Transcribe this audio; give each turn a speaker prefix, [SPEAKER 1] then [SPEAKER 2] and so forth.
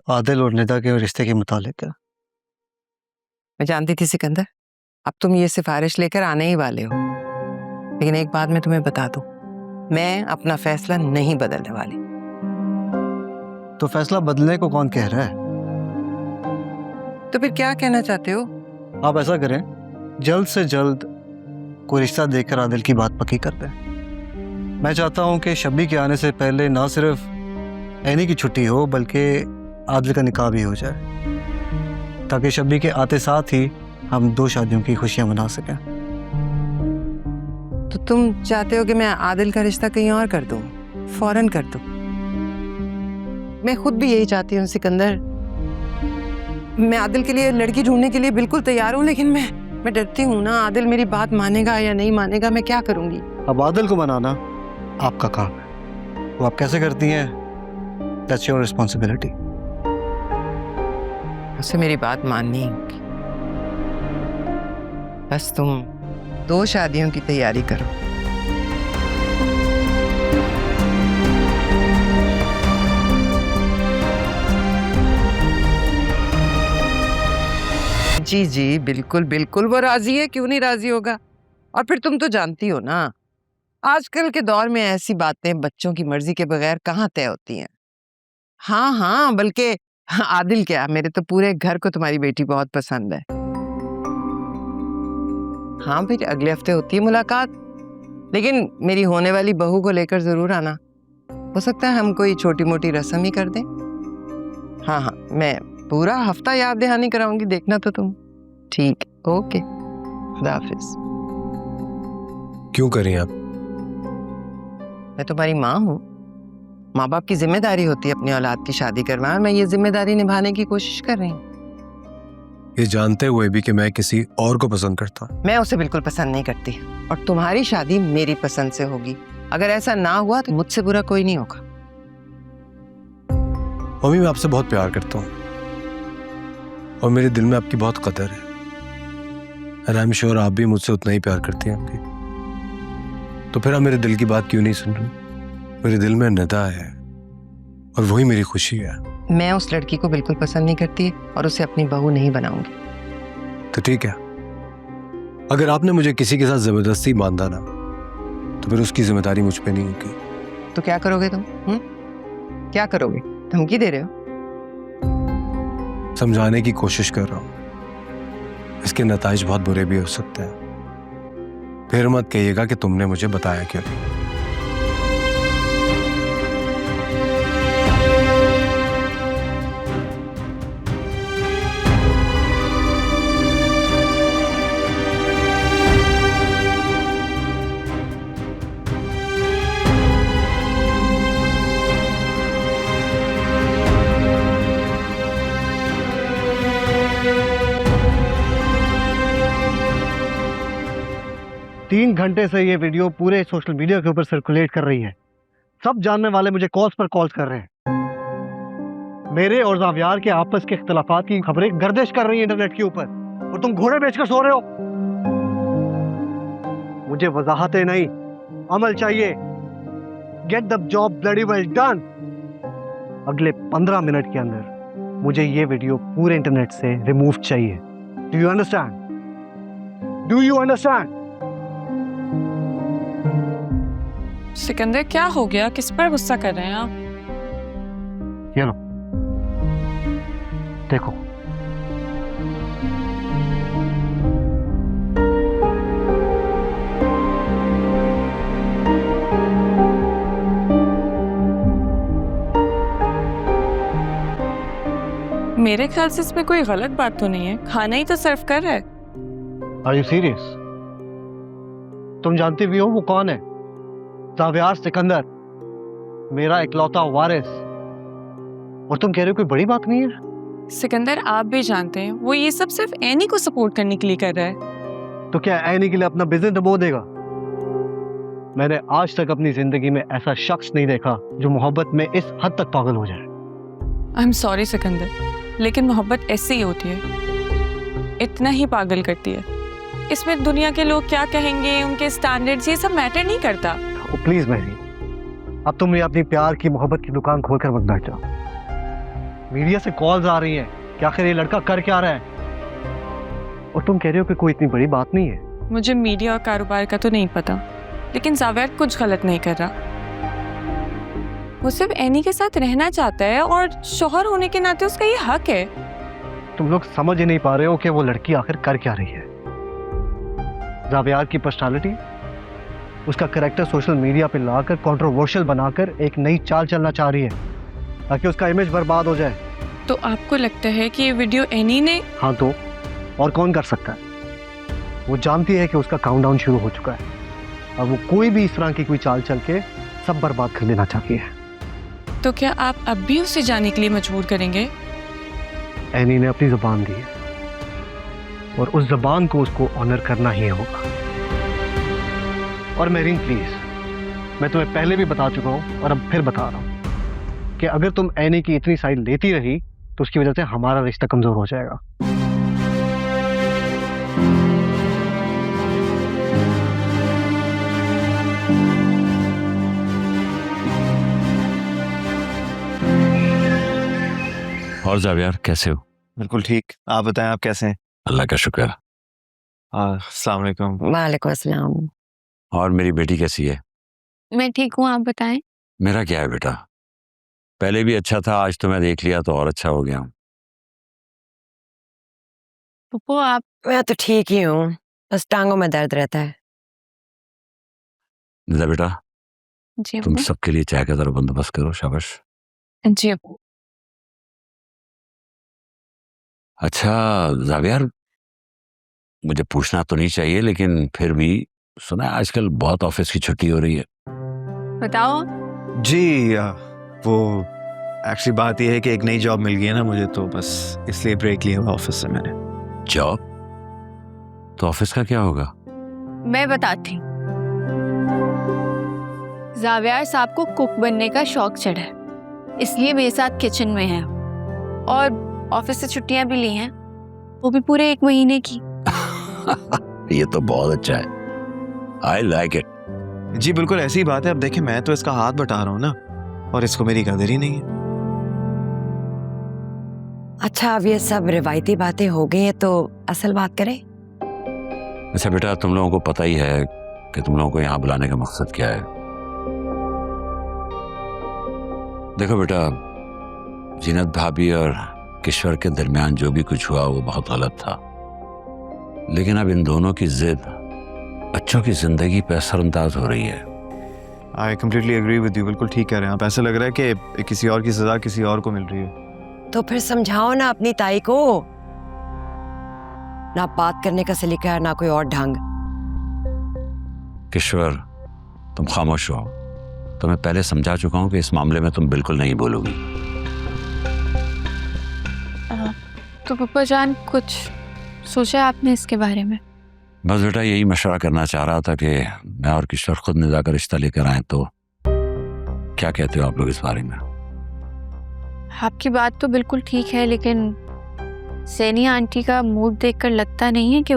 [SPEAKER 1] आदिल और निदा के रिश्ते के मुतालिक है।
[SPEAKER 2] मैं जानती थी सिकंदर, अब तुम ये सिफारिश लेकर आने ही वाले हो, लेकिन एक बात मैं तुम्हें बता दूं, मैं अपना फैसला नहीं बदलने वाली।
[SPEAKER 1] तो फैसला बदलने को कौन कह रहा है?
[SPEAKER 2] तो फिर क्या कहना चाहते हो?
[SPEAKER 1] आप ऐसा करें, जल्द से जल्द कोई रिश्ता देखकर आदिल की बात पक्की कर दें। मैं चाहता हूं कि शब्बी के आने से पहले ना सिर्फ ऐनी की छुट्टी हो बल्कि आदिल का निकाह भी हो जाए, ताकि शब्बी के आते साथ ही हम 2 शादियों की खुशियां मना सकें।
[SPEAKER 2] तो तुम चाहते हो कि मैं आदिल का रिश्ता कहीं और कर दूं, फौरन कर दूं? मैं खुद भी यही चाहती हूँ सिकंदर। मैं आदिल के लिए लड़की ढूंढने के लिए बिल्कुल तैयार हूँ, लेकिन मैं डरती हूँ ना, आदिल मेरी बात मानेगा या नहीं मानेगा, मैं क्या करूंगी?
[SPEAKER 1] अब आदिल को मनाना आपका काम है, वो आप कैसे करती हैं, दैट्स योर रिस्पॉन्सिबिलिटी।
[SPEAKER 2] उसे मेरी बात माननी होगी, बस तुम 2 शादियों की तैयारी करो। जी जी बिल्कुल बिल्कुल, वो राजी है, क्यों नहीं राजी होगा? और फिर तुम तो जानती हो ना, आजकल के दौर में ऐसी बातें बच्चों की मर्जी के बगैर कहाँ तय होती हैं। हाँ हाँ, बल्कि आदिल क्या, मेरे तो पूरे घर को तुम्हारी बेटी बहुत पसंद है। हाँ फिर अगले हफ्ते होती है मुलाकात, लेकिन मेरी होने वाली बहू को लेकर जरूर आना। हो सकता है हम कोई छोटी मोटी रस्म ही कर दें। हाँ हाँ, मैं पूरा हफ्ता याद दहानी कराऊंगी, देखना तो तुम। ठीक, ओके, खुदा हाफिज।
[SPEAKER 3] क्यों करें आप?
[SPEAKER 2] मैं तुम्हारी माँ हूँ, माँ बाप की जिम्मेदारी होती है अपनी औलाद की शादी करवाना, मैं ये जिम्मेदारी निभाने की कोशिश कर रही हूँ।
[SPEAKER 3] ये जानते हुए भी कि मैं किसी और को पसंद करता हूँ।
[SPEAKER 2] मैं उसे बिल्कुल पसंद नहीं करती, और तुम्हारी शादी मेरी पसंद से होगी। अगर ऐसा ना हुआ तो मुझसे बुरा कोई नहीं होगा।
[SPEAKER 3] मम्मी, मैं आपसे बहुत प्यार करता हूँ और मेरे दिल में आपकी बहुत कदर है, और आई एम श्योर आप भी मुझसे उतना ही प्यार करती हैं आपकी। तो फिर आप मेरे दिल की बात क्यों नहीं सुन रही? मेरे दिल में निदा है और वही मेरी खुशी है।
[SPEAKER 2] मैं उस लड़की को बिल्कुल पसंद नहीं करती और उसे अपनी बहू नहीं बनाऊंगी।
[SPEAKER 3] तो ठीक है, अगर आपने मुझे किसी के साथ जबरदस्ती बांधा ना, तो फिर उसकी जिम्मेदारी मुझ पे नहीं होगी।
[SPEAKER 2] तो क्या करोगे तुम? क्या करोगे? धमकी दे रहे हो?
[SPEAKER 3] समझाने की कोशिश कर रहा हूँ, इसके नताइज बहुत बुरे भी हो सकते हैं। फिर मत कहिएगा कि तुमने मुझे बताया क्यों नहीं।
[SPEAKER 1] तीन घंटे से ये वीडियो पूरे सोशल मीडिया के ऊपर सर्कुलेट कर रही है। सब जानने वाले मुझे कॉल्स पर कॉल्स कर रहे हैं। मेरे और जावियार के आपस के इख्तिलाफात की खबरें गर्दिश कर रही हैं इंटरनेट के ऊपर, और तुम घोड़े बेचकर सो रहे हो। मुझे वजाहतें नहीं, अमल चाहिए। Get the job bloody well done. अगले 15 मिनट के अंदर मुझे ये वीडियो पूरे इंटरनेट से रिमूव चाहिए। Do you understand? Do you understand?
[SPEAKER 4] Sikandar, क्या हो गया? किस पर गुस्सा कर रहे हैं आप?
[SPEAKER 1] ये लो, देखो।
[SPEAKER 4] मेरे ख्याल से इसमें कोई गलत बात तो नहीं है, खाना ही तो सर्व कर रहा है।
[SPEAKER 1] Are you serious? तुम जानती भी हो वो कौन है? जावियार सिकंदर, मेरा इकलौता वारिस। और तुम कह रहे हो कोई बड़ी बात नहीं है?
[SPEAKER 4] सिकंदर, आप भी जानते हैं वो ये सब सिर्फ एनी को सपोर्ट करने के लिए कर रहा है।
[SPEAKER 1] तो क्या एनी के लिए अपना बिजनेस डुबो देगा? मैंने आज तक अपनी जिंदगी में ऐसा शख्स नहीं देखा जो मोहब्बत में इस हद तक पागल हो जाए।
[SPEAKER 4] आई एम सॉरी सिकंदर, लेकिन मोहब्बत ऐसी ही होती है, इतना ही पागल करती है। इसमें दुनिया के लोग क्या कहेंगे, उनके स्टैंडर्ड्स, ये सब मैटर नहीं करता।
[SPEAKER 1] प्लीज मेरी, अब तुम ये अपनी प्यार की मोहब्बत की दुकान खोलकर मत बैठ जाओ। मीडिया से कॉल्स आ रही हैं कि आखिर ये लड़का कर क्या रहा है, और तुम कह रहे हो कि कोई इतनी बड़ी बात नहीं है।
[SPEAKER 4] मुझे मीडिया और कारोबार का तो नहीं पता, लेकिन जावेद कुछ गलत नहीं कर रहा। वो सिर्फ एनी के साथ रहना चाहता है और शौहर होने के नाते उसका ये हक है।
[SPEAKER 1] तुम लोग समझ ही नहीं पा रहे हो कि वो लड़की आखिर कर क्या रही है। जावेद की पर्सनालिटी, उसका कैरेक्टर सोशल मीडिया पे लाकर कंट्रोवर्शियल बनाकर एक नई चाल चलना चाह रही है ताकि उसका इमेज बर्बाद हो जाए।
[SPEAKER 4] तो आपको लगता है कि ये वीडियो एनी ने?
[SPEAKER 1] हाँ तो और कौन कर सकता है? वो जानती है कि उसका काउंटडाउन शुरू हो चुका है, अब वो कोई भी इस तरह की कोई चाल चल के सब बर्बाद कर देना चाहती है।
[SPEAKER 4] तो क्या आप अब भी उसे जाने के लिए मजबूर करेंगे?
[SPEAKER 1] एनी ने अपनी जुबान दी है और उस जुबान को उसको ऑनर करना ही होगा। और मेरीन प्लीज, मैं तुम्हें पहले भी बता चुका हूं और अब फिर बता रहा हूं कि अगर तुम एनी की इतनी साइड लेती रही तो उसकी वजह से हमारा रिश्ता कमजोर हो जाएगा।
[SPEAKER 5] और जावियार कैसे हो?
[SPEAKER 6] बिल्कुल ठीक, आप बताएं आप कैसे हैं?
[SPEAKER 5] अल्लाह का शुक्र।
[SPEAKER 6] अस्सलाम वालेकुम।
[SPEAKER 2] वालेकुम अस्सलाम।
[SPEAKER 5] और मेरी बेटी कैसी है?
[SPEAKER 7] मैं ठीक हूँ, आप बताएं।
[SPEAKER 5] मेरा क्या है बेटा, पहले भी अच्छा था, आज तो मैं देख लिया तो और अच्छा हो गया।
[SPEAKER 7] पप्पू आप?
[SPEAKER 2] मैं तो ठीक ही हूँ, बस टांगों में दर्द रहता है।
[SPEAKER 5] निदा बेटा,
[SPEAKER 7] जी
[SPEAKER 5] तुम
[SPEAKER 7] अब्बू।
[SPEAKER 5] सबके लिए चाय का जरा बंदोबस्त करो। शाबाश।
[SPEAKER 7] जी अब्बू।
[SPEAKER 5] अच्छा जावियार, मुझे पूछना तो नहीं चाहिए लेकिन फिर भी सुना है आजकल बहुत ऑफिस की छुट्टी हो रही है।
[SPEAKER 7] बताओ।
[SPEAKER 6] जी वो एक्चुअली बात यह है कि एक नई जॉब मिल गई है ना मुझे, तो बस इसलिए ब्रेक लिया हुआ ऑफिस से मैंने।
[SPEAKER 5] जॉब? तो ऑफिस का क्या होगा?
[SPEAKER 7] मैं बताती हूँ। जावियार साहब को कुक बनने का शौक चढ़ा है, इसलिए मेरे साथ किचन में है और ऑफिस से छुट्टियां भी ली हैं, वो भी पूरे 1 महीने की।
[SPEAKER 5] ये तो बहुत अच्छा है, आई लाइक इट।
[SPEAKER 6] जी बिल्कुल ऐसी ही बात है। अब देखिए मैं तो इसका हाथ बटा रहा हूँ ना, और इसको मेरी कदर ही नहीं है।
[SPEAKER 2] अच्छा, अब ये सब रिवायती बातें हो गई हैं तो असल बात करें।
[SPEAKER 5] अच्छा बेटा, तुम लोगों को पता ही है कि तुम लोगों को यहाँ बुलाने का मकसद क्या है। देखो बेटा, जीनत भाभी और किश्वर के दरमियान जो भी कुछ हुआ वो बहुत गलत था, लेकिन अब इन दोनों की जिद बच्चों की जिंदगी पे असरअंदाज हो रही है।
[SPEAKER 6] I completely agree with you, बिल्कुल ठीक कह रहे हैं आप। ऐसा लग रहा है कि किसी और की सजा किसी और को मिल रही है।
[SPEAKER 2] तो फिर समझाओ ना अपनी ताई को, ना बात करने का सलीका ना कोई और ढंग।
[SPEAKER 5] किश्वर, तुम खामोश हो। तो मैं पहले समझा चुका हूं कि इस मामले में तुम बिल्कुल नहीं बोलोगी।
[SPEAKER 7] तो पप्पा जान कुछ सोचा आपने इसके बारे में?
[SPEAKER 5] बस बेटा यही मशवरा करना चाह रहा था कि मैं और किश्वर खुद निदा का रिश्ता लेकर आए, तो क्या कहते हो आप लोग इस बारे में?
[SPEAKER 7] आपकी बात तो बिल्कुल ठीक है, लेकिन सैनिया आंटी का मूड देखकर लगता नहीं है कि वो